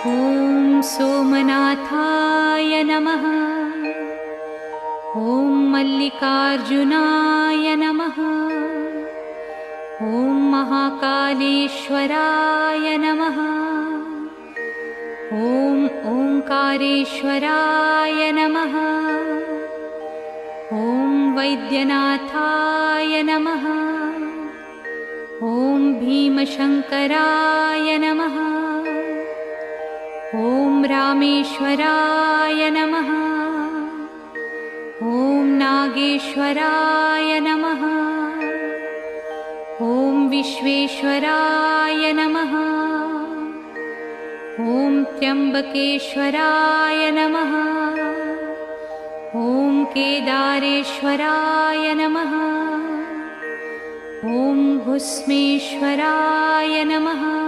ॐ सोमनाथाय नमः। ॐ मल्लिकार्जुनाय नमः। ॐ महाकालेश्वराय नमः। ॐ ओंकारेश्वराय नमः। ॐ वैद्यनाथाय नमः। ॐ भीमशंकराय नमः। ॐ रामेश्वराय नमः। ॐ नागेश्वराय नमः। ॐ विश्वेश्वराय नमः। ॐ त्र्यंबकेश्वराय नमः। ॐ केदारेश्वराय नमः। ॐ भुस्मेश्वराय नमः।